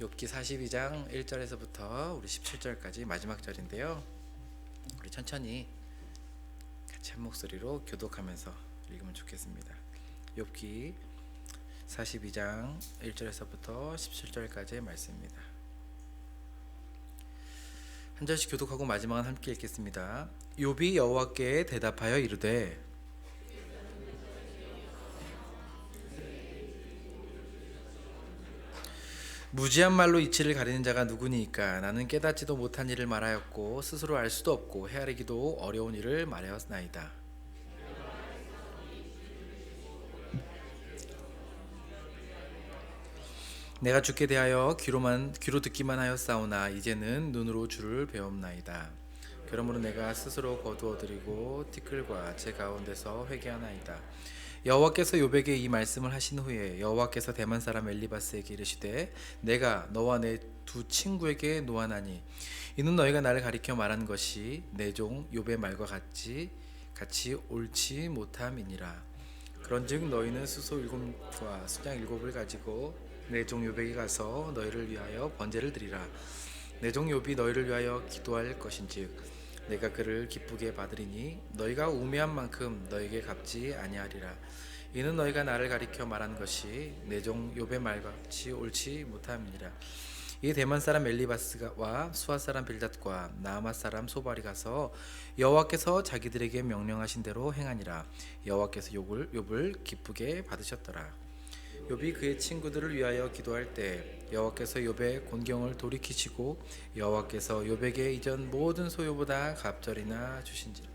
욥기 42장 1절에서부터 우리 17절까지 마지막 절인데요. 우리 천천히 같이 한 목소리로 교독하면서 읽으면 좋겠습니다. 욥기 42장 1절에서부터 17절까지의 말씀입니다. 한 절씩 교독하고 마지막은 함께 읽겠습니다. 욥이 여호와께 대답하여 이르되 무지한 말로 이치를 가리는 자가 누구니까? 나는 깨닫지도 못한 일을 말하였고 스스로 알 수도 없고 헤아리기도 어려운 일을 말하였나이다. 내가 주께 대하여 귀로 듣기만 하였사오나 이제는 눈으로 주를 배움나이다. 그러므로 내가 스스로 거두어드리고 티끌과 제 가운데서 회개하나이다. 여호와께서 욥에게 이 말씀을 하신 후에 여호와께서 대만 사람 엘리바스에게 이르시되 내가 너와 내 두 친구에게 노하나니 이는 너희가 나를 가리켜 말한 것이 내 종 욥의 말과 같이 옳지 못함이니라. 그런즉 너희는 수소 7과 수장 7을 가지고 내 종 욥에게 가서 너희를 위하여 번제를 드리라. 내 종 욥이 너희를 위하여 기도할 것인즉 내가 그를 기쁘게 받으리니 너희가 우매한 만큼 너희에게 갚지 아니하리라. 이는 너희가 나를 가리켜 말한 것이 내 종 욥의 말같이 옳지 못함이니라. 이 대만 사람 엘리바스와 수아 사람 빌닷과 나아마 사람 소발이 가서 여호와께서 자기들에게 명령하신 대로 행하니라. 여호와께서 욥을 기쁘게 받으셨더라. 욥이 그의 친구들을 위하여 기도할 때 여호와께서 욥의 곤경을 돌이키시고 여호와께서 욥에게 이전 모든 소유보다 갑절이나 주신지라.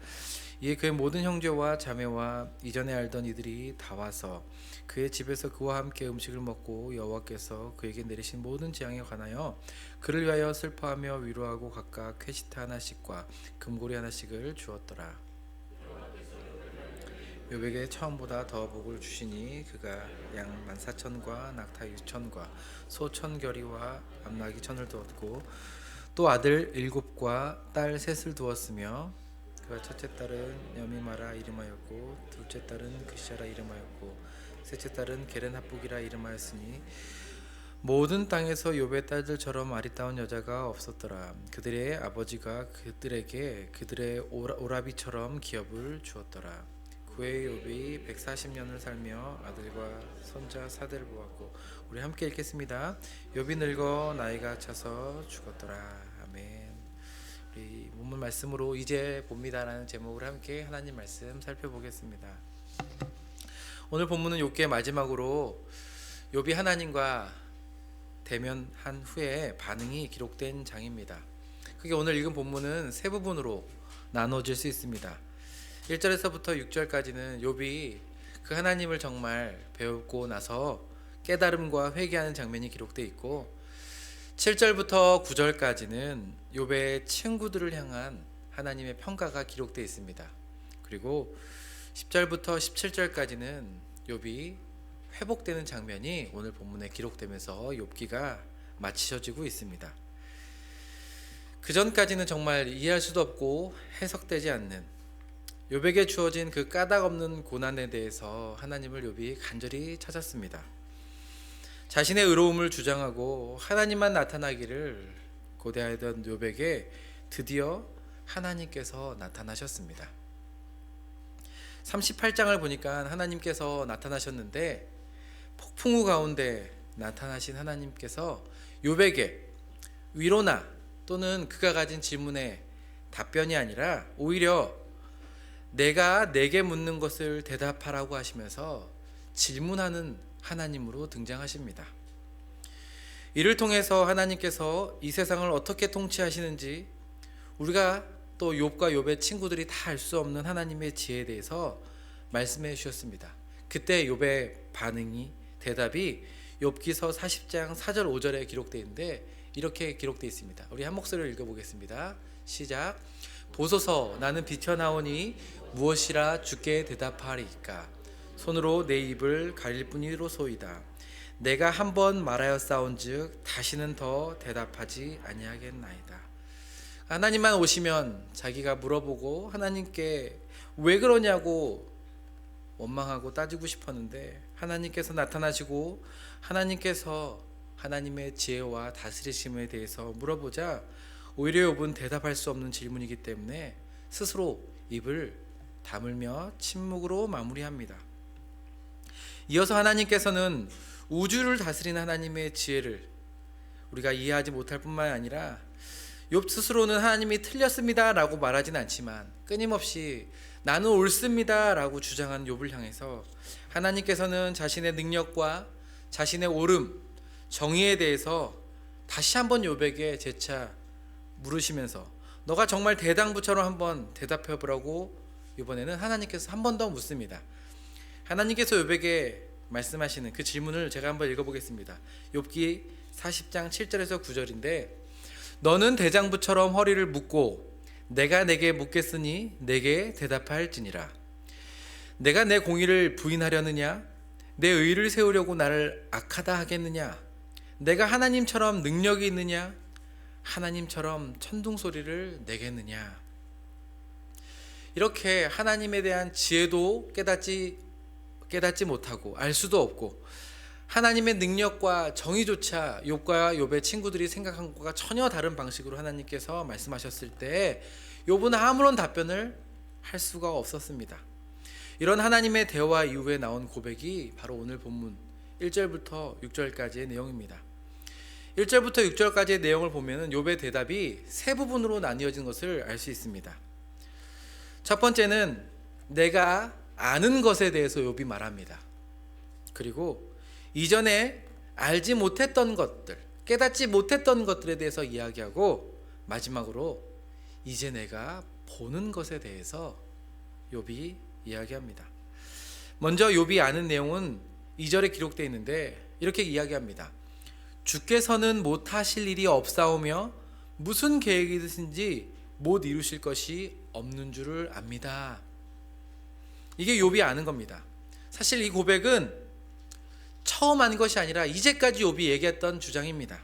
이에 그의 모든 형제와 자매와 이전에 알던 이들이 다 와서 그의 집에서 그와 함께 음식을 먹고 여호와께서 그에게 내리신 모든 재앙에 관하여 그를 위하여 슬퍼하며 위로하고 각각 쾌시타 하나씩과 금고리 하나씩을 주었더라. 욥에게 처음보다 더 복을 주시니 그가 양 14,000과 낙타 6,000과 소 1,000결이와 암나기 1,000을 두었고 또 아들 7과 딸 3을 두었으며 그가 첫째 딸은 여미마라 이름하였고 둘째 딸은 그시아라 이름하였고 셋째 딸은 게렌합북이라 이름하였으니 모든 땅에서 욥의 딸들처럼 아리따운 여자가 없었더라. 그들의 아버지가 그들에게 그들의 오라비처럼 기업을 주었더라. 후에 욥이 140년을 살며 아들과 손자 4대를 보았고 우리 함께 읽겠습니다. 욥이 늙어 나이가 차서 죽었더라. 아멘. 우리 본문 말씀으로 이제 봅니다라는 제목으로 함께 하나님 말씀 살펴보겠습니다. 오늘 본문은 욥기의 마지막으로 욥이 하나님과 대면한 후에 반응이 기록된 장입니다. 그게 오늘 읽은 본문은 세 부분으로 나눠질 수 있습니다. 1절에서부터 6절까지는 욥이 그 하나님을 정말 배우고 나서 깨달음과 회개하는 장면이 기록되어 있고 7절부터 9절까지는 욥의 친구들을 향한 하나님의 평가가 기록되어 있습니다. 그리고 10절부터 17절까지는 욥이 회복되는 장면이 오늘 본문에 기록되면서 욥기가 마치어지고 있습니다. 그 전까지는 정말 이해할 수도 없고 해석되지 않는 욥에게 주어진 그 까닭없는 고난에 대해서 하나님을 욥이 간절히 찾았습니다. 자신의 의로움을 주장하고 하나님만 나타나기를 고대하던 욥에게 드디어 하나님께서 나타나셨습니다. 38장을 보니까 하나님께서 나타나셨는데 폭풍우 가운데 나타나신 하나님께서 욥에게 위로나 또는 그가 가진 질문에 답변이 아니라 오히려 내가 내게 묻는 것을 대답하라고 하시면서 질문하는 하나님으로 등장하십니다. 이를 통해서 하나님께서 이 세상을 어떻게 통치하시는지 우리가 또 욥과 욥의 친구들이 다 알 수 없는 하나님의 지혜에 대해서 말씀해 주셨습니다. 그때 욥의 대답이 욥기서 40장 4절 5절에 기록되어 있는데 이렇게 기록되어 있습니다. 우리 한 목소리로 읽어보겠습니다. 시작. 보소서 나는 비쳐나오니 무엇이라 주께 대답하리이까. 손으로 내 입을 가릴 뿐이로소이다. 내가 한번 말하였사온즉 다시는 더 대답하지 아니하겠나이다. 하나님만 오시면 자기가 물어보고 하나님께 왜 그러냐고 원망하고 따지고 싶었는데 하나님께서 나타나시고 하나님께서 하나님의 지혜와 다스리심에 대해서 물어보자 오히려 욥은 대답할 수 없는 질문이기 때문에 스스로 입을 다물며 침묵으로 마무리합니다. 이어서 하나님께서는 우주를 다스리는 하나님의 지혜를 우리가 이해하지 못할 뿐만 아니라 욥 스스로는 하나님이 틀렸습니다 라고 말하진 않지만 끊임없이 나는 옳습니다 라고 주장한 욥을 향해서 하나님께서는 자신의 능력과 자신의 옳음, 정의에 대해서 다시 한번 욥에게 재차 물으시면서 너가 정말 대당부처럼 한번 대답해 보라고 이번에는 하나님께서 한 번 더 묻습니다. 하나님께서 욥에게 말씀하시는 그 질문을 제가 한번 읽어보겠습니다. 욥기 40장 7절에서 9절인데 너는 대장부처럼 허리를 묶고 내가 내게 묻겠으니 내게 대답할지니라. 내가 내 공의를 부인하려느냐? 내 의를 세우려고 나를 악하다 하겠느냐? 내가 하나님처럼 능력이 있느냐? 하나님처럼 천둥소리를 내겠느냐? 이렇게 하나님에 대한 지혜도 깨닫지 못하고 알 수도 없고 하나님의 능력과 정의조차 욥과 욥의 친구들이 생각한 것과 전혀 다른 방식으로 하나님께서 말씀하셨을 때 욥은 아무런 답변을 할 수가 없었습니다. 이런 하나님의 대화 이후에 나온 고백이 바로 오늘 본문 1절부터 6절까지의 내용입니다. 1절부터 6절까지의 내용을 보면 욥의 대답이 세 부분으로 나뉘어진 것을 알 수 있습니다. 첫 번째는 내가 아는 것에 대해서 욥이 말합니다. 그리고 이전에 알지 못했던 것들, 깨닫지 못했던 것들에 대해서 이야기하고 마지막으로 이제 내가 보는 것에 대해서 욥이 이야기합니다. 먼저 욥이 아는 내용은 2절에 기록되어 있는데 이렇게 이야기합니다. 주께서는 못하실 일이 없사오며 무슨 계획이든지 못 이루실 것이 없는 줄을 압니다. 이게 욥이 아는 겁니다. 사실 이 고백은 처음 한 것이 아니라 이제까지 욥이 얘기했던 주장입니다.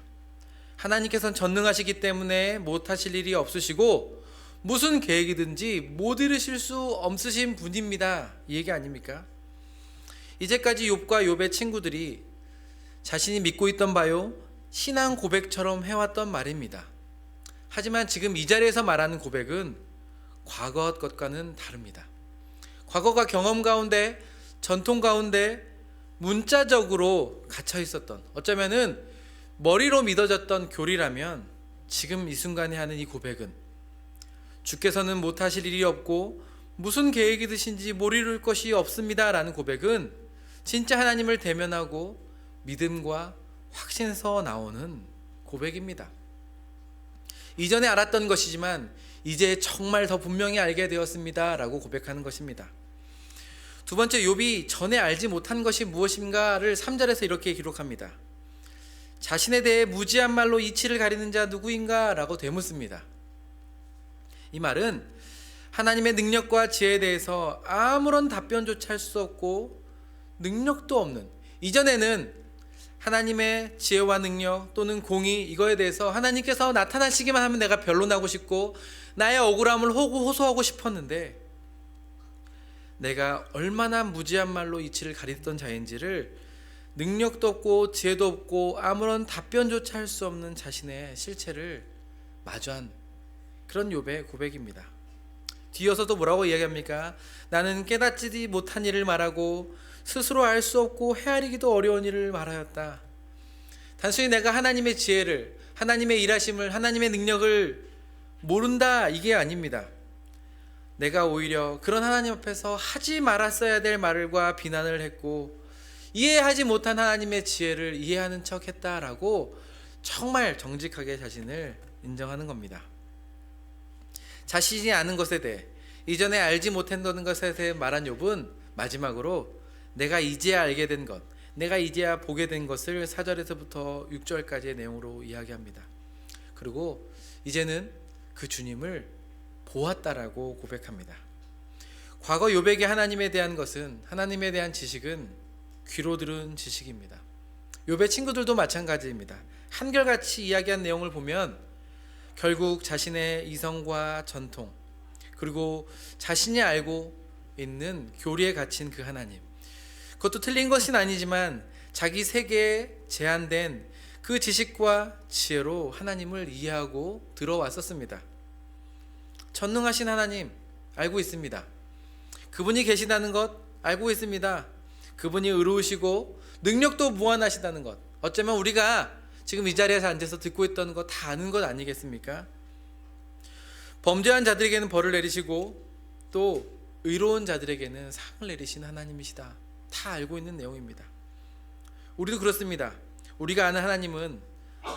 하나님께서는 전능하시기 때문에 못하실 일이 없으시고 무슨 계획이든지 못 이루실 수 없으신 분입니다. 이 얘기 아닙니까? 이제까지 욥과 욥의 친구들이 자신이 믿고 있던 바요 신앙 고백처럼 해왔던 말입니다. 하지만 지금 이 자리에서 말하는 고백은 과거 것과는 다릅니다. 과거가 경험 가운데 전통 가운데 문자적으로 갇혀 있었던 어쩌면은 머리로 믿어졌던 교리라면 지금 이 순간에 하는 이 고백은 주께서는 못하실 일이 없고 무슨 계획이 드신지 못 이룰 것이 없습니다 라는 고백은 진짜 하나님을 대면하고 믿음과 확신에서 나오는 고백입니다. 이전에 알았던 것이지만 이제 정말 더 분명히 알게 되었습니다 라고 고백하는 것입니다. 두 번째, 욥이 전에 알지 못한 것이 무엇인가를 3절에서 이렇게 기록합니다. 자신에 대해 무지한 말로 이치를 가리는 자 누구인가 라고 되묻습니다. 이 말은 하나님의 능력과 지혜에 대해서 아무런 답변조차 할 수 없고 능력도 없는, 이전에는 하나님의 지혜와 능력 또는 공의 이거에 대해서 하나님께서 나타나시기만 하면 내가 변론하고 싶고 나의 억울함을 호소하고 싶었는데 내가 얼마나 무지한 말로 이치를 가리던 자인지를 능력도 없고 지혜도 없고 아무런 답변조차 할 수 없는 자신의 실체를 마주한 그런 욥의 고백입니다. 뒤이어서도 뭐라고 이야기합니까? 나는 깨닫지 못한 일을 말하고 스스로 알 수 없고 헤아리기도 어려운 일을 말하였다. 단순히 내가 하나님의 지혜를, 하나님의 일하심을, 하나님의 능력을 모른다 이게 아닙니다. 내가 오히려 그런 하나님 앞에서 하지 말았어야 될 말과 비난을 했고 이해하지 못한 하나님의 지혜를 이해하는 척 했다라고 정말 정직하게 자신을 인정하는 겁니다. 자신이 아는 것에 대해, 이전에 알지 못했던 것에 대해 말한 욥은 마지막으로 내가 이제야 알게 된 것, 내가 이제야 보게 된 것을 4절에서부터 6절까지의 내용으로 이야기합니다. 그리고 이제는 그 주님을 보았다라고 고백합니다. 과거 욥에게 하나님에 대한 것은, 하나님에 대한 지식은 귀로 들은 지식입니다. 욥의 친구들도 마찬가지입니다. 한결같이 이야기한 내용을 보면 결국 자신의 이성과 전통, 그리고 자신이 알고 있는 교리에 갇힌 그 하나님, 그것도 틀린 것은 아니지만 자기 세계에 제한된 그 지식과 지혜로 하나님을 이해하고 들어왔었습니다. 전능하신 하나님 알고 있습니다. 그분이 계시다는 것 알고 있습니다. 그분이 의로우시고 능력도 무한하시다는 것, 어쩌면 우리가 지금 이 자리에서 앉아서 듣고 있던 거 다 아는 것 아니겠습니까? 범죄한 자들에게는 벌을 내리시고 또 의로운 자들에게는 상을 내리신 하나님이시다. 다 알고 있는 내용입니다. 우리도 그렇습니다. 우리가 아는 하나님은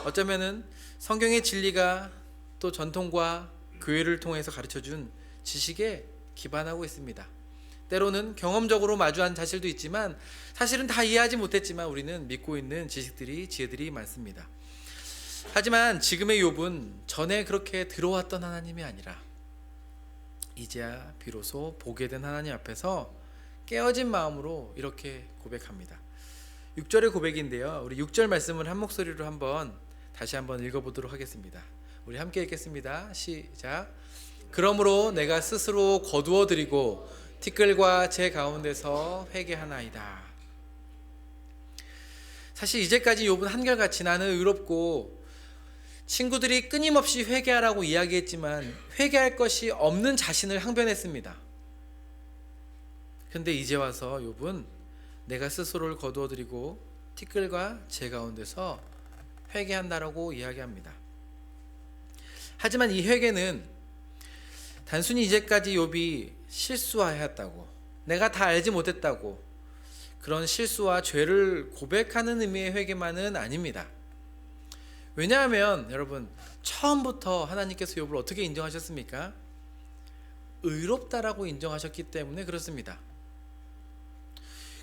어쩌면은 성경의 진리가 또 전통과 교회를 통해서 가르쳐준 지식에 기반하고 있습니다. 때로는 경험적으로 마주한 사실도 있지만 사실은 다 이해하지 못했지만 우리는 믿고 있는 지식들이, 지혜들이 많습니다. 하지만 지금의 욥은 전에 그렇게 들어왔던 하나님이 아니라 이제야 비로소 보게 된 하나님 앞에서 깨어진 마음으로 이렇게 고백합니다. 6절의 고백인데요, 우리 6절 말씀을 한 목소리로 다시 한번 읽어보도록 하겠습니다. 우리 함께 읽겠습니다. 시작. 그러므로 내가 스스로 거두어 드리고 티끌과 제 가운데서 회개하나이다. 사실 이제까지 욥은 한결같이 나는 의롭고 친구들이 끊임없이 회개하라고 이야기했지만 회개할 것이 없는 자신을 항변했습니다. 그런데 이제 와서 욥은 내가 스스로를 거두어 드리고 티끌과 제 가운데서 회개한다라고 이야기합니다. 하지만 이 회개는 단순히 이제까지 욥이 실수하였다고, 내가 다 알지 못했다고 그런 실수와 죄를 고백하는 의미의 회개만은 아닙니다. 왜냐하면 여러분, 처음부터 하나님께서 욥을 어떻게 인정하셨습니까? 의롭다라고 인정하셨기 때문에 그렇습니다.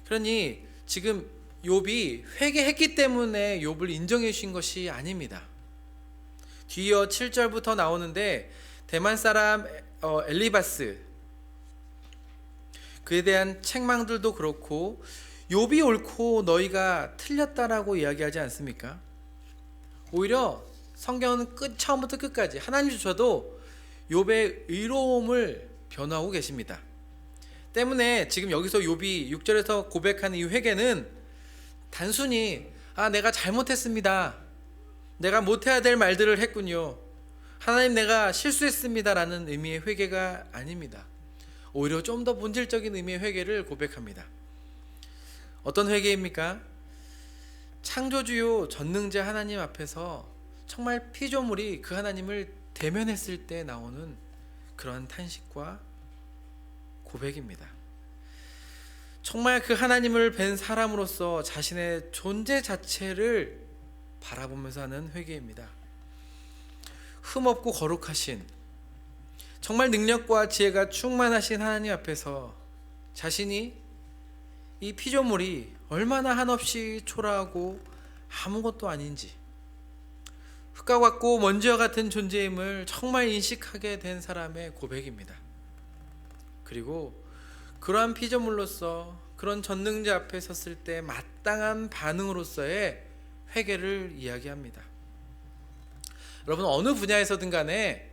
그러니 지금 욥이 회개했기 때문에 욥을 인정해 주신 것이 아닙니다. 뒤이어 7절부터 나오는데 대만 사람 엘리바스, 그에 대한 책망들도 그렇고 욥이 옳고 너희가 틀렸다라고 이야기하지 않습니까? 오히려 성경은 처음부터 끝까지 하나님조차도 욥의 의로움을 변호하고 계십니다. 때문에 지금 여기서 욥이 6절에서 고백하는 이 회개는 단순히 내가 잘못했습니다, 내가 못해야 될 말들을 했군요, 하나님 내가 실수했습니다 라는 의미의 회개가 아닙니다. 오히려 좀 더 본질적인 의미의 회개를 고백합니다. 어떤 회개입니까? 창조주요 전능자 하나님 앞에서 정말 피조물이 그 하나님을 대면했을 때 나오는 그런 탄식과 고백입니다. 정말 그 하나님을 뵌 사람으로서 자신의 존재 자체를 바라보면서 하는 회개입니다. 흠없고 거룩하신, 정말 능력과 지혜가 충만하신 하나님 앞에서 자신이, 이 피조물이 얼마나 한없이 초라하고 아무것도 아닌지, 흙과 같고 먼지와 같은 존재임을 정말 인식하게 된 사람의 고백입니다. 그리고 그러한 피조물로서 그런 전능자 앞에 섰을 때 마땅한 반응으로서의 회개를 이야기합니다. 여러분, 어느 분야에서든 간에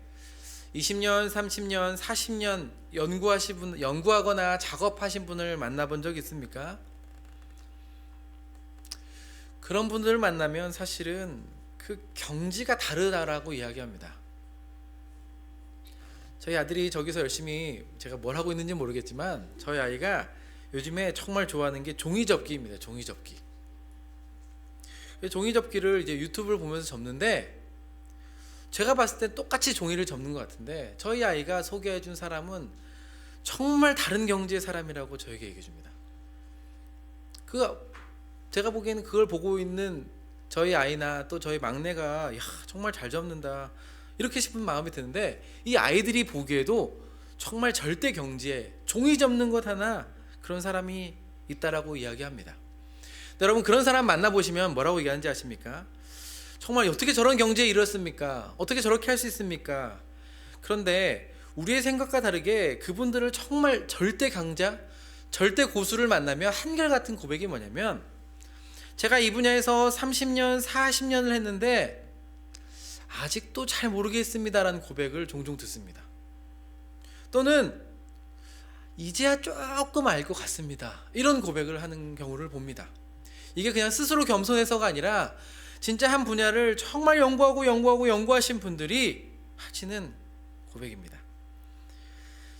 20년, 30년, 40년 연구하거나 작업하신 분을 만나본 적 있습니까? 그런 분들을 만나면 사실은 그 경지가 다르다라고 이야기합니다. 저희 아들이 저기서 열심히, 제가 뭘 하고 있는지 모르겠지만 저희 아이가 요즘에 정말 좋아하는 게 종이접기입니다. 종이접기. 종이접기를 이제 유튜브를 보면서 접는데 제가 봤을 때 똑같이 종이를 접는 것 같은데 저희 아이가 소개해 준 사람은 정말 다른 경지의 사람이라고 저에게 얘기해 줍니다. 제가 보기에는 그걸 보고 있는 저희 아이나 또 저희 막내가 정말 잘 접는다 이렇게 싶은 마음이 드는데, 이 아이들이 보기에도 정말 절대 경지에 종이 접는 것 하나 그런 사람이 있다라고 이야기합니다. 여러분, 그런 사람 만나보시면 뭐라고 얘기하는지 아십니까? 정말 어떻게 저런 경지에 이르렀습니까? 어떻게 저렇게 할 수 있습니까? 그런데 우리의 생각과 다르게 그분들을 정말 절대 강자, 절대 고수를 만나면 한결같은 고백이 뭐냐면, 제가 이 분야에서 30년, 40년을 했는데 아직도 잘 모르겠습니다라는 고백을 종종 듣습니다. 또는 이제야 조금 알 것 같습니다, 이런 고백을 하는 경우를 봅니다. 이게 그냥 스스로 겸손해서가 아니라 진짜 한 분야를 정말 연구하신 분들이 하시는 고백입니다.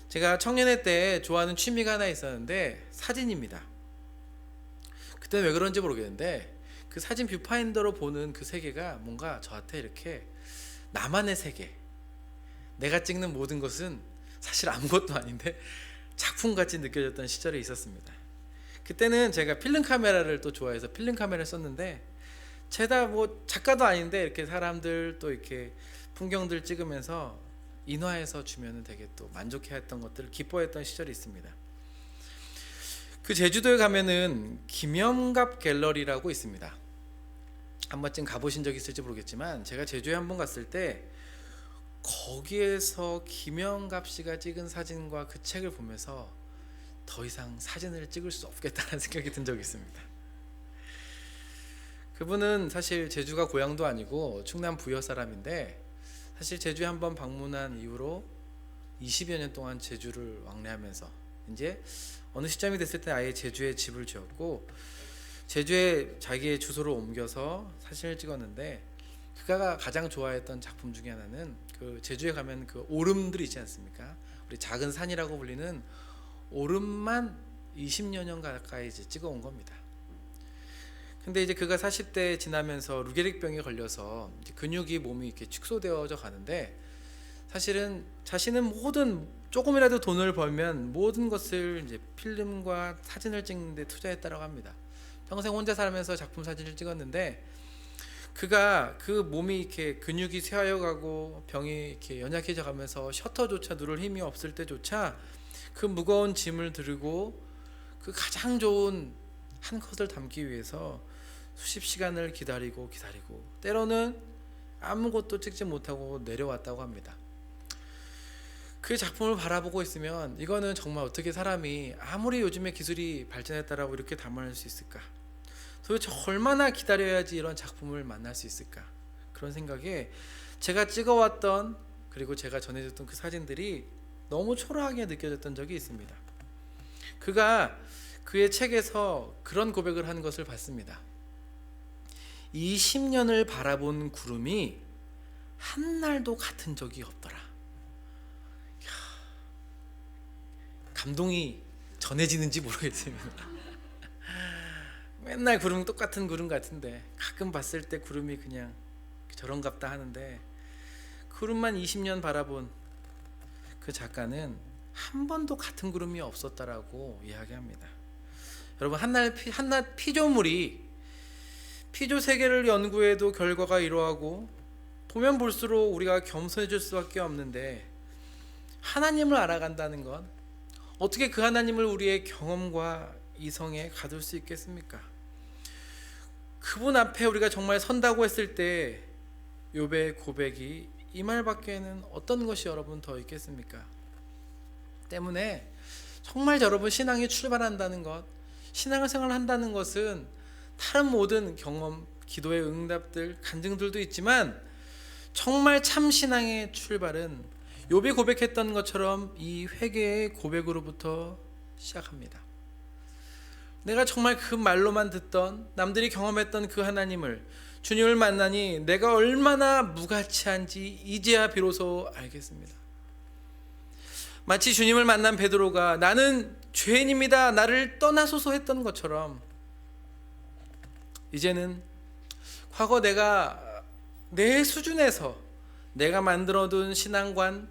제가 청년회 때 좋아하는 취미가 하나 있었는데 사진입니다. 그때 왜 그런지 모르겠는데 그 사진 뷰파인더로 보는 그 세계가 뭔가 저한테 이렇게 나만의 세계, 내가 찍는 모든 것은 사실 아무것도 아닌데 작품같이 느껴졌던 시절이 있었습니다. 그때는 제가 필름 카메라를 또 좋아해서 필름 카메라를 썼는데, 제가 뭐 작가도 아닌데 이렇게 사람들 또 이렇게 풍경들 찍으면서 인화해서 주면은 되게 또 만족해했던 것들을 기뻐했던 시절이 있습니다. 그 제주도에 가면은 김영갑 갤러리라고 있습니다. 한 번쯤 가보신 적 있을지 모르겠지만 제가 제주에 한 번 갔을 때 거기에서 김영갑 씨가 찍은 사진과 그 책을 보면서 더 이상 사진을 찍을 수 없겠다는 생각이 든 적이 있습니다. 그분은 사실 제주가 고향도 아니고 충남 부여 사람인데, 사실 제주에 한번 방문한 이후로 20여 년 동안 제주를 왕래하면서 이제 어느 시점이 됐을 때 아예 제주에 집을 지었고 제주에 자기의 주소를 옮겨서 사진을 찍었는데, 그가 가장 좋아했던 작품 중에 하나는 그 제주에 가면 그 오름들 있지 않습니까? 우리 작은 산이라고 불리는 오름만 20여 년 가까이 이제 찍어온 겁니다. 근데 이제 그가 40대 지나면서 루게릭병에 걸려서 이제 근육이 몸이 이렇게 축소되어져 가는데, 사실은 자신은 모든 조금이라도 돈을 벌면 모든 것을 이제 필름과 사진을 찍는 데 투자했다고 합니다. 평생 혼자 살면서 작품 사진을 찍었는데, 그가 그 몸이 이렇게 근육이 쇠하여가고 병이 이렇게 연약해져 가면서 셔터조차 누를 힘이 없을 때조차 그 무거운 짐을 들고 그 가장 좋은 한 컷을 담기 위해서 수십 시간을 기다리고 때로는 아무것도 찍지 못하고 내려왔다고 합니다. 그 작품을 바라보고 있으면 이거는 정말 어떻게 사람이 아무리 요즘에 기술이 발전했다라고 이렇게 담아낼 수 있을까? 도대체 얼마나 기다려야지 이런 작품을 만날 수 있을까? 그런 생각에 제가 찍어왔던, 그리고 제가 전해줬던 그 사진들이 너무 초라하게 느껴졌던 적이 있습니다. 그가 그의 책에서 그런 고백을 한 것을 봤습니다. 20년을 바라본 구름이 한 날도 같은 적이 없더라. 감동이 전해지는지 모르겠습니다. 맨날 구름, 똑같은 구름 같은데 가끔 봤을 때 구름이 그냥 저런갑다 하는데, 구름만 20년 바라본 그 작가는 한 번도 같은 구름이 없었다라고 이야기합니다. 여러분, 한낱 피조물이 피조 세계를 연구해도 결과가 이러하고 보면 볼수록 우리가 겸손해질 수밖에 없는데, 하나님을 알아간다는 건 어떻게 그 하나님을 우리의 경험과 이성에 가둘 수 있겠습니까? 그분 앞에 우리가 정말 선다고 했을 때 욥의 고백이 이 말밖에는 어떤 것이 여러분 더 있겠습니까? 때문에 정말 여러분, 신앙이 출발한다는 것, 신앙을 생활한다는 것은 다른 모든 경험, 기도의 응답들, 간증들도 있지만 정말 참 신앙의 출발은 욥이 고백했던 것처럼 이 회개의 고백으로부터 시작합니다. 내가 정말 그 말로만 듣던, 남들이 경험했던 그 하나님을, 주님을 만나니 내가 얼마나 무가치한지 이제야 비로소 알겠습니다. 마치 주님을 만난 베드로가 나는 죄인입니다, 나를 떠나소서 했던 것처럼, 이제는 과거 내가 내 수준에서 내가 만들어둔 신앙관,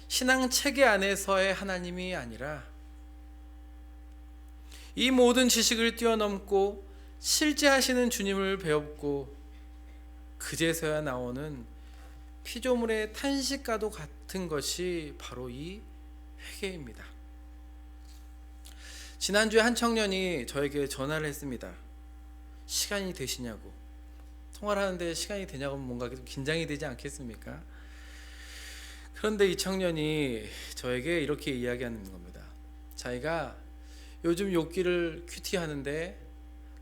신앙체계 안에서의 하나님이 아니라 이 모든 지식을 뛰어넘고 실제 하시는 주님을 배웠고, 그제서야 나오는 피조물의 탄식과도 같은 것이 바로 이 회개입니다. 지난주에 한 청년이 저에게 전화를 했습니다. 시간이 되시냐고. 통화를 하는데 시간이 되냐고 하면 뭔가 긴장이 되지 않겠습니까? 그런데 이 청년이 저에게 이렇게 이야기하는 겁니다. 자기가 요즘 욥기를 큐티하는데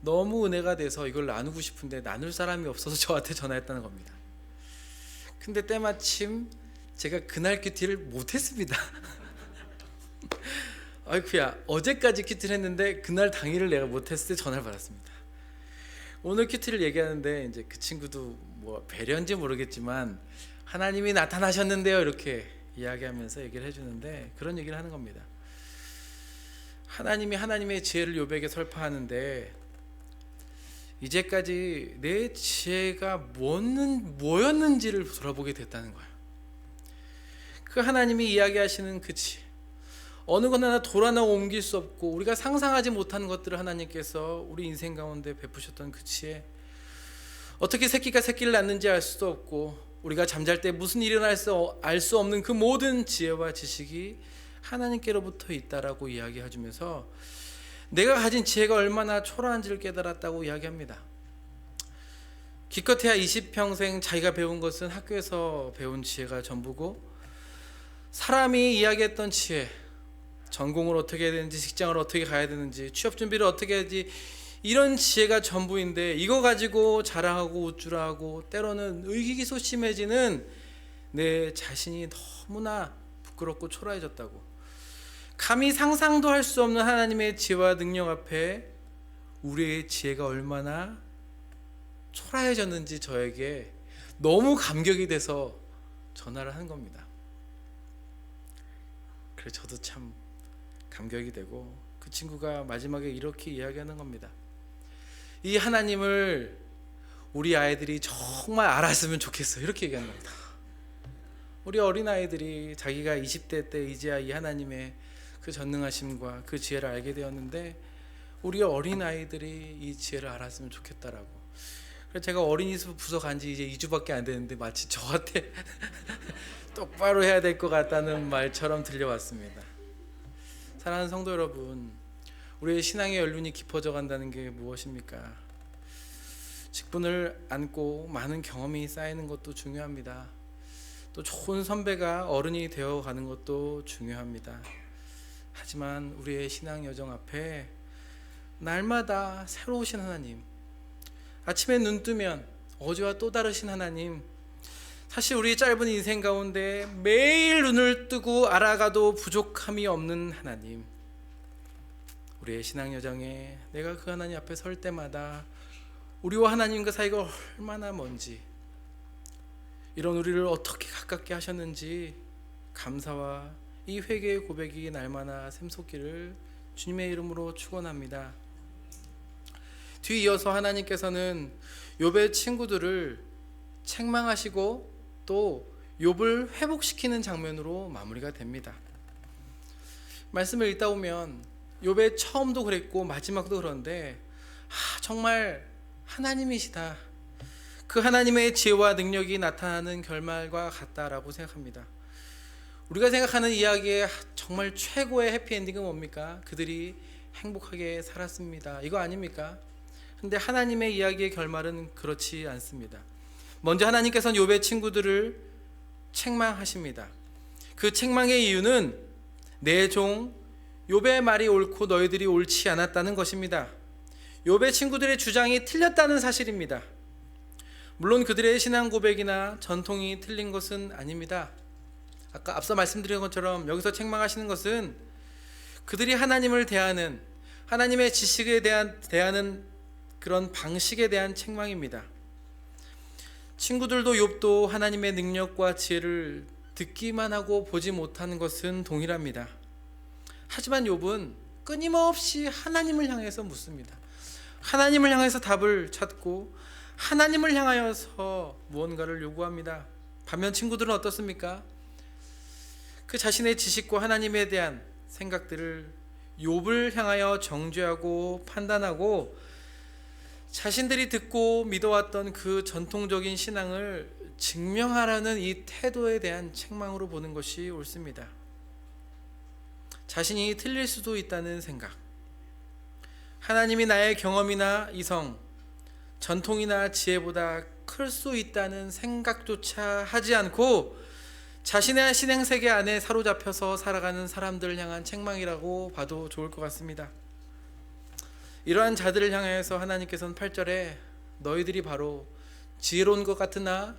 너무 은혜가 돼서 이걸 나누고 싶은데 나눌 사람이 없어서 저한테 전화했다는 겁니다. 근데 때마침 제가 그날 큐티를 못했습니다. 아이쿠야, 어제까지 큐티를 했는데 그날 당일을 내가 못했을 때 전화를 받았습니다. 오늘 큐티를 얘기하는데 이제 그 친구도 뭐 배려인지 모르겠지만 하나님이 나타나셨는데요 이렇게 이야기하면서 얘기를 해주는데 그런 얘기를 하는 겁니다. 하나님이 하나님의 지혜를 욥에게 설파하는데 이제까지 내 지혜가 뭐였는지를 돌아보게 됐다는 거예요. 그 하나님이 이야기하시는 그 지혜, 어느 것 하나 돌아나 옮길 수 없고 우리가 상상하지 못한 것들을 하나님께서 우리 인생 가운데 베푸셨던 그 지혜, 어떻게 새끼가 새끼를 낳는지 알 수도 없고 우리가 잠잘 때 무슨 일이 일어날지 알 수 없는 그 모든 지혜와 지식이 하나님께로부터 있다라고 이야기해주면서 내가 가진 지혜가 얼마나 초라한지를 깨달았다고 이야기합니다. 기껏해야 20평생 자기가 배운 것은 학교에서 배운 지혜가 전부고 사람이 이야기했던 지혜, 전공을 어떻게 해야 되는지, 직장을 어떻게 가야 되는지, 취업 준비를 어떻게 해야지, 이런 지혜가 전부인데 이거 가지고 자랑하고 우쭐하고 때로는 의기소침해지는 내 자신이 너무나 부끄럽고 초라해졌다고. 감히 상상도 할 수 없는 하나님의 지혜와 능력 앞에 우리의 지혜가 얼마나 초라해졌는지 저에게 너무 감격이 돼서 전화를 한 겁니다. 그래서 저도 참 감격이 되고 그 친구가 마지막에 이렇게 이야기하는 겁니다. 이 하나님을 우리 아이들이 정말 알았으면 좋겠어 이렇게 얘기하는 겁니다. 우리 어린아이들이 자기가 20대 때 이제야 이 하나님의 그 전능하심과 그 지혜를 알게 되었는데 우리 어린아이들이 이 지혜를 알았으면 좋겠다라고. 그래서 제가 어린이집 부서 간 지 이제 2주밖에 안 됐는데 마치 저한테 똑바로 해야 될 것 같다는 말처럼 들려왔습니다. 사랑하는 성도 여러분, 우리의 신앙의 연륜이 깊어져 간다는 게 무엇입니까? 직분을 안고 많은 경험이 쌓이는 것도 중요합니다. 또 좋은 선배가 어른이 되어 가는 것도 중요합니다. 하지만 우리의 신앙 여정 앞에 날마다 새로우신 하나님, 아침에 눈 뜨면 어제와 또 다르신 하나님, 사실 우리 짧은 인생 가운데 매일 눈을 뜨고 알아가도 부족함이 없는 하나님, 우리의 신앙 여정에 내가 그 하나님 앞에 설 때마다 우리와 하나님과 사이가 얼마나 먼지, 이런 우리를 어떻게 가깝게 하셨는지 감사와 이 회개의 고백이 날마다 샘솟기를 주님의 이름으로 축원합니다. 뒤이어서 하나님께서는 욥의 친구들을 책망하시고 또 욥을 회복시키는 장면으로 마무리가 됩니다. 말씀을 읽다 보면 욥의 처음도 그랬고 마지막도 그런데 정말 하나님이시다, 그 하나님의 지혜와 능력이 나타나는 결말과 같다라고 생각합니다. 우리가 생각하는 이야기의 정말 최고의 해피엔딩은 뭡니까? 그들이 행복하게 살았습니다, 이거 아닙니까? 근데 하나님의 이야기의 결말은 그렇지 않습니다. 먼저 하나님께서는 욥의 친구들을 책망하십니다. 그 책망의 이유는 내 종 욥의 말이 옳고 너희들이 옳지 않았다는 것입니다. 욥의 친구들의 주장이 틀렸다는 사실입니다. 물론 그들의 신앙 고백이나 전통이 틀린 것은 아닙니다. 아까 앞서 말씀드린 것처럼 여기서 책망하시는 것은 그들이 하나님을 대하는, 하나님의 지식에 대하는 그런 방식에 대한 책망입니다. 친구들도 욥도 하나님의 능력과 지혜를 듣기만 하고 보지 못하는 것은 동일합니다. 하지만 욥은 끊임없이 하나님을 향해서 묻습니다. 하나님을 향해서 답을 찾고 하나님을 향하여서 무언가를 요구합니다. 반면 친구들은 어떻습니까? 그 자신의 지식과 하나님에 대한 생각들을 욥을 향하여 정죄하고 판단하고 자신들이 듣고 믿어왔던 그 전통적인 신앙을 증명하라는 이 태도에 대한 책망으로 보는 것이 옳습니다. 자신이 틀릴 수도 있다는 생각, 하나님이 나의 경험이나 이성, 전통이나 지혜보다 클 수 있다는 생각조차 하지 않고 자신의 신앙세계 안에 사로잡혀서 살아가는 사람들을 향한 책망이라고 봐도 좋을 것 같습니다. 이러한 자들을 향해서 하나님께서는 8절에 너희들이 바로 지혜로운 것 같으나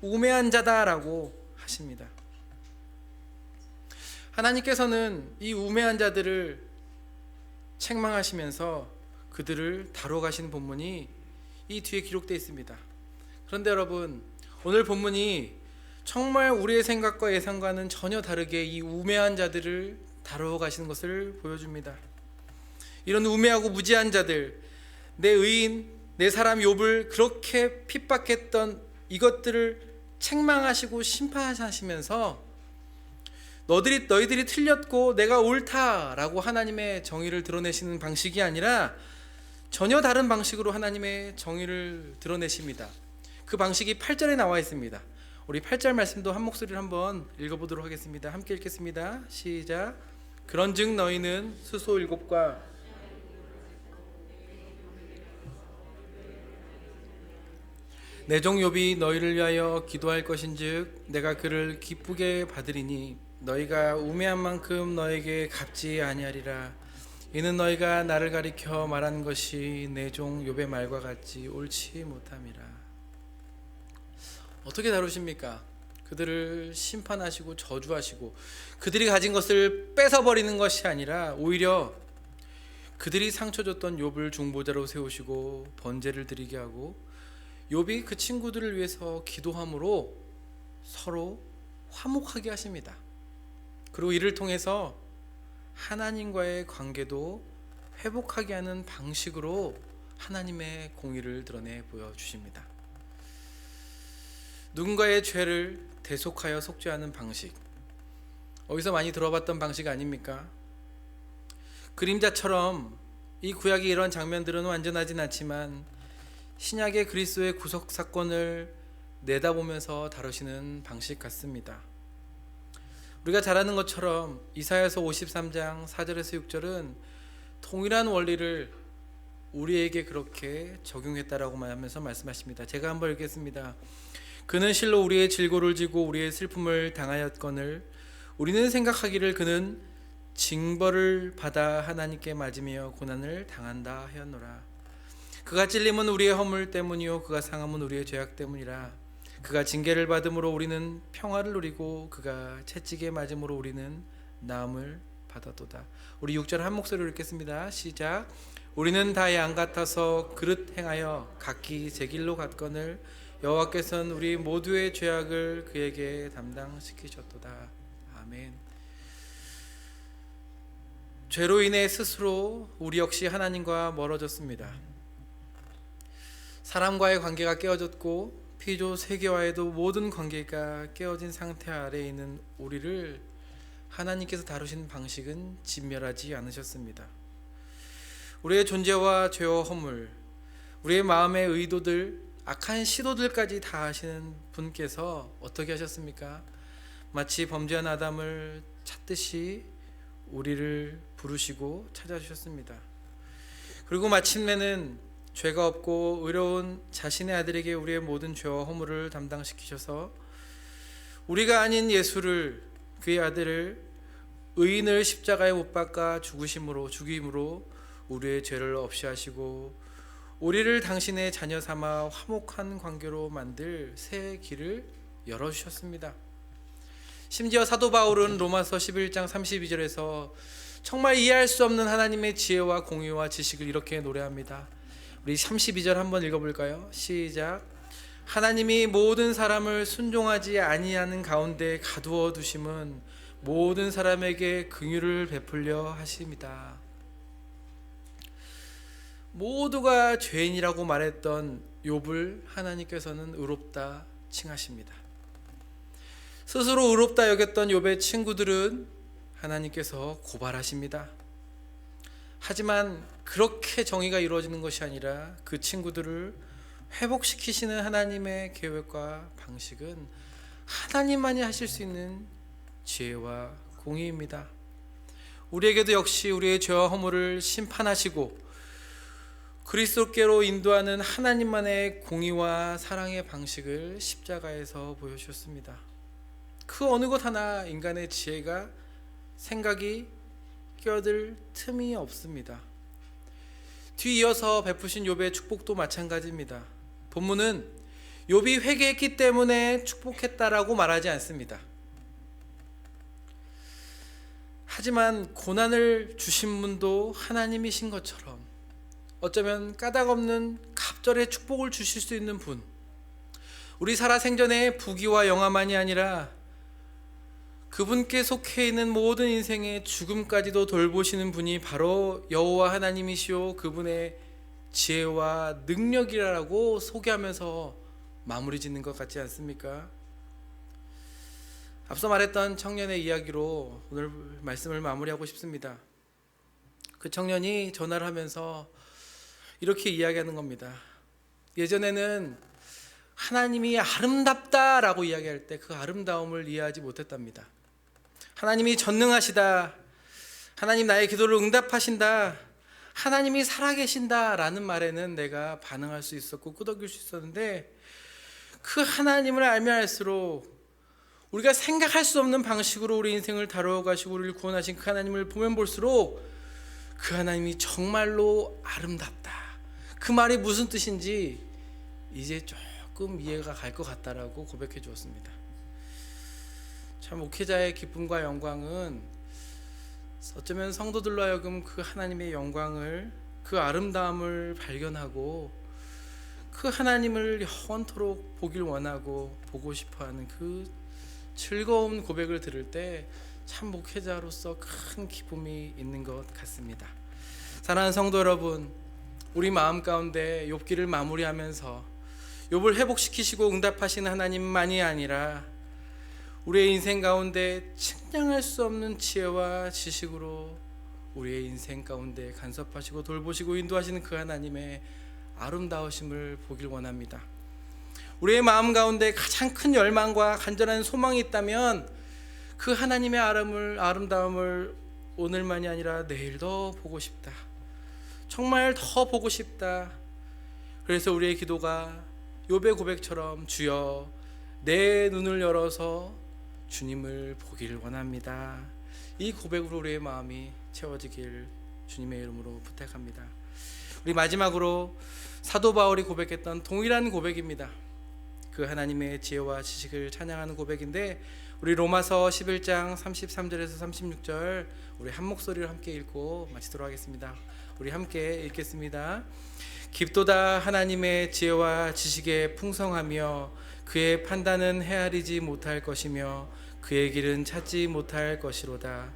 우매한 자다라고 하십니다. 하나님께서는 이 우매한 자들을 책망하시면서 그들을 다뤄가시는 본문이 이 뒤에 기록되어 있습니다. 그런데 여러분, 오늘 본문이 정말 우리의 생각과 예상과는 전혀 다르게 이 우매한 자들을 다루어 가시는 것을 보여줍니다. 이런 우매하고 무지한 자들, 내 의인, 내 사람 욥을 그렇게 핍박했던 이것들을 책망하시고 심판하시면서 너희들이 틀렸고 내가 옳다라고 하나님의 정의를 드러내시는 방식이 아니라 전혀 다른 방식으로 하나님의 정의를 드러내십니다. 그 방식이 8절에 나와 있습니다. 우리 8절 말씀도 한 목소리로 한번 읽어보도록 하겠습니다. 함께 읽겠습니다. 시작. 그런즉 너희는 수소 7과 내 종 욥이 너희를 위하여 기도할 것인즉 내가 그를 기쁘게 받으리니 너희가 우매한 만큼 너에게 갚지 아니하리라. 이는 너희가 나를 가리켜 말한 것이 내 종 욥의 말과 같이 옳지 못함이라. 어떻게 다루십니까? 그들을 심판하시고 저주하시고 그들이 가진 것을 뺏어버리는 것이 아니라 오히려 그들이 상처 줬던 욥을 중보자로 세우시고 번제를 드리게 하고 욥이 그 친구들을 위해서 기도함으로 서로 화목하게 하십니다. 그리고 이를 통해서 하나님과의 관계도 회복하게 하는 방식으로 하나님의 공의를 드러내 보여주십니다. 누군가의 죄를 대속하여 속죄하는 방식, 어디서 많이 들어봤던 방식 아닙니까? 그림자처럼 이 구약의 이런 장면들은 완전하진 않지만 신약의 그리스도의 구속 사건을 내다보면서 다루시는 방식 같습니다. 우리가 잘 아는 것처럼 이사야서 53장 4절에서 6절은 동일한 원리를 우리에게 그렇게 적용했다라고 하면서 말씀하십니다. 제가 한번 읽겠습니다. 그는 실로 우리의 질고를 지고 우리의 슬픔을 당하였거늘 우리는 생각하기를 그는 징벌을 받아 하나님께 맞으며 고난을 당한다 하였노라. 그가 찔림은 우리의 허물 때문이요 그가 상함은 우리의 죄악 때문이라. 그가 징계를 받음으로 우리는 평화를 누리고 그가 채찍에 맞음으로 우리는 나음을 받았도다. 우리 6절 한 목소리로 읽겠습니다. 시작. 우리는 다 양 같아서 그릇 행하여 각기 제 길로 갔거늘 여호와께서는 우리 모두의 죄악을 그에게 담당시키셨도다. 아멘. 죄로 인해 스스로 우리 역시 하나님과 멀어졌습니다. 사람과의 관계가 깨어졌고 피조 세계와에도 모든 관계가 깨어진 상태 아래에 있는 우리를 하나님께서 다루시는 방식은 진멸하지 않으셨습니다. 우리의 존재와 죄와 허물, 우리의 마음의 의도들, 악한 시도들까지 다 아시는 분께서 어떻게 하셨습니까? 마치 범죄한 아담을 찾듯이 우리를 부르시고 찾아주셨습니다. 그리고 마침내는 죄가 없고 의로운 자신의 아들에게 우리의 모든 죄와 허물을 담당시키셔서 우리가 아닌 예수를, 그의 아들을, 의인을 십자가에 못 박아 죽임으로 우리의 죄를 없이 하시고 우리를 당신의 자녀 삼아 화목한 관계로 만들 새 길을 열어주셨습니다. 심지어 사도 바울은 로마서 11장 32절에서 정말 이해할 수 없는 하나님의 지혜와 공의와 지식을 이렇게 노래합니다. 우리 32절 한번 읽어볼까요? 시작. 하나님이 모든 사람을 순종하지 아니하는 가운데 가두어 두심은 모든 사람에게 긍휼을 베풀려 하십니다. 모두가 죄인이라고 말했던 욥을 하나님께서는 의롭다 칭하십니다. 스스로 의롭다 여겼던 욥의 친구들은 하나님께서 고발하십니다. 하지만 그렇게 정의가 이루어지는 것이 아니라 그 친구들을 회복시키시는 하나님의 계획과 방식은 하나님만이 하실 수 있는 지혜와 공의입니다. 우리에게도 역시 우리의 죄와 허물을 심판하시고 그리스도께로 인도하는 하나님만의 공의와 사랑의 방식을 십자가에서 보여주셨습니다. 그 어느 것 하나 인간의 지혜가 생각이 끼어들 틈이 없습니다. 뒤이어서 베푸신 욥의 축복도 마찬가지입니다. 본문은 욥이 회개했기 때문에 축복했다라고 말하지 않습니다. 하지만 고난을 주신 분도 하나님이신 것처럼 어쩌면 까닭없는 갑절의 축복을 주실 수 있는 분, 우리 살아생전의 부귀와 영화만이 아니라 그분께 속해 있는 모든 인생의 죽음까지도 돌보시는 분이 바로 여호와 하나님이시오, 그분의 지혜와 능력이라고 소개하면서 마무리 짓는 것 같지 않습니까? 앞서 말했던 청년의 이야기로 오늘 말씀을 마무리하고 싶습니다. 그 청년이 전화를 하면서 이렇게 이야기하는 겁니다. 예전에는 하나님이 아름답다라고 이야기할 때 그 아름다움을 이해하지 못했답니다. 하나님이 전능하시다, 하나님 나의 기도를 응답하신다, 하나님이 살아계신다 라는 말에는 내가 반응할 수 있었고 끄덕일 수 있었는데, 그 하나님을 알면 알수록 우리가 생각할 수 없는 방식으로 우리 인생을 다뤄가시고 우리를 구원하신 그 하나님을 보면 볼수록 그 하나님이 정말로 아름답다, 그 말이 무슨 뜻인지 이제 조금 이해가 갈 것 같다라고 고백해 주었습니다. 참, 목회자의 기쁨과 영광은 어쩌면 성도들로 하여금 그 하나님의 영광을, 그 아름다움을 발견하고 그 하나님을 영원토록 보길 원하고 보고 싶어하는 그 즐거운 고백을 들을 때 참 목회자로서 큰 기쁨이 있는 것 같습니다. 사랑하는 성도 여러분, 우리 마음 가운데 욥기를 마무리하면서 욥을 회복시키시고 응답하시는 하나님만이 아니라 우리의 인생 가운데 측량할 수 없는 지혜와 지식으로 우리의 인생 가운데 간섭하시고 돌보시고 인도하시는 그 하나님의 아름다우심을 보길 원합니다. 우리의 마음 가운데 가장 큰 열망과 간절한 소망이 있다면 그 하나님의 아름다움을 오늘만이 아니라 내일도 보고 싶다, 정말 더 보고 싶다. 그래서 우리의 기도가 욥의 고백처럼 주여 내 눈을 열어서 주님을 보기를 원합니다, 이 고백으로 우리의 마음이 채워지길 주님의 이름으로 부탁합니다. 우리 마지막으로 사도 바울이 고백했던 동일한 고백입니다. 그 하나님의 지혜와 지식을 찬양하는 고백인데, 우리 로마서 11장 33절에서 36절 우리 한 목소리로 함께 읽고 마치도록 하겠습니다. 우리 함께 읽겠습니다. 깊도다 하나님의 지혜와 지식에 풍성하며 그의 판단은 헤아리지 못할 것이며 그의 길은 찾지 못할 것이로다.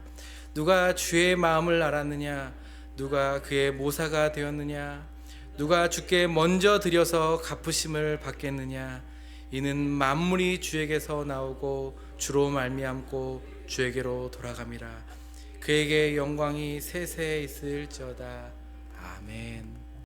누가 주의 마음을 알았느냐? 누가 그의 모사가 되었느냐? 누가 주께 먼저 드려서 갚으심을 받겠느냐? 이는 만물이 주에게서 나오고 주로 말미암고 주에게로 돌아감이라. 그에게 영광이 세세 있을지어다. 아멘.